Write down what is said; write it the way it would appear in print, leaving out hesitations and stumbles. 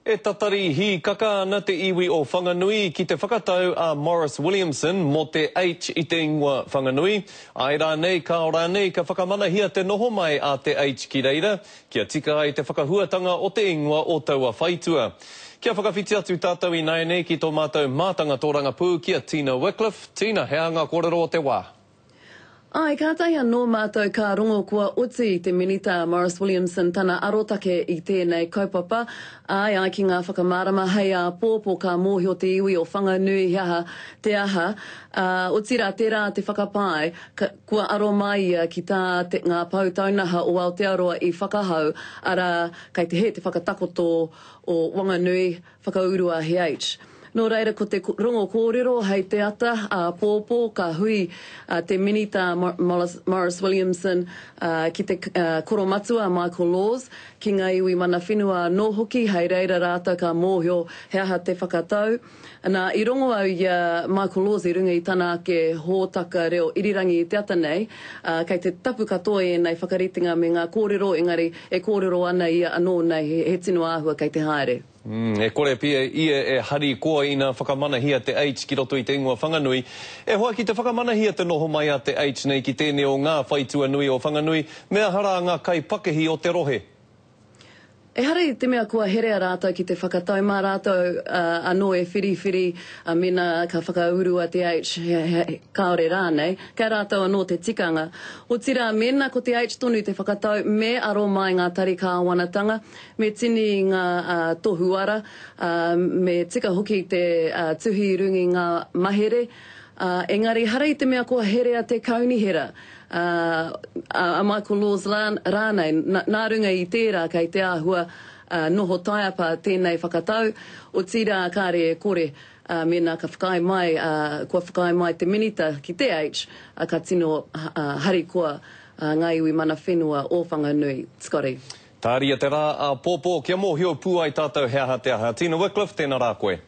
E tatari hi kaka ana te iwi o Whanganui ki te whakatau a Morris Williamson mo te H i te ingoa Whanganui. Ai rānei ka o rānei ka whakamanahia te noho mai a te H ki reira, kia tika ai te whakahuatanga o te ingoa o taua whaitua. Kia whakawhiti atu tātou i nei ki tō mātou mātanga tōranga pū kia Tina Wycliffe. Tina, he anga kōrero o te wā. Ai, ka tahi anō mātou ka rongo kua uti te minita Morris Williamson tana arotake i tēnei kaupapa. Ai ki ngā whakamārama hei a pōpō ka mōhio te iwi o Whanganui hiaha te aha. Utira tērā te whakapai, kua aro mai ki tā ngā pautaunaha o Aotearoa i whakahau, ara kei te he te whakatakoto o Wanganui whakaurua he H. Nō reira, ko te rongo kōrero hei te ata, pōpō ka hui te minita Morris Williamson ki te koromatua Michael Laws, ki ngā iwi mana whenua nō hoki, hei reira rātou ka mōhio he aha te whakatau. Nā, i rongo au Michael Laws i runga i tana ke hōtaka reo irirangi i te ata nei, kei te tapu katoa e nei whakaritinga me ngā kōrero, engari e kōrero ana i anō nei he tino āhua kei te haere. E kore pia ia e hari koa i nā whakamanahia te H ki roto i te ingoa Whanganui. E hoa ki te whakamanahia te noho mai a te H nei ki tēnei o ngā whaitua nui o Whanganui, mea hara ngā kai pakehi o te rohe. E hari te mea kua herea rātou ki te whakatau mā rātou anō e whiri mena ka whakaurua te H kaore rānei, ka rātou anō te tikanga. O tira mena ko te H tonu te whakatau me aro mai ngā tari kāwanatanga, me tini ngā tohuara, me tika hoki te tuhi rungi ngā mahere. Engari, hari te mea kua herea te kaunihera. A Michael Laws rānei, nā runga i tērā kei te āhua noho taiapa tēnei whakatau, o tira kāre kore mena ka whakai mai, kua whakai mai te minita ki te H, ka tino hari kua ngā iwi mana whenua o Whanganui. Skori. Tāria te rā a pōpō, kia mōhio pū ai tātou he aha te aha. Tina Wycliffe, tēnā rā koe.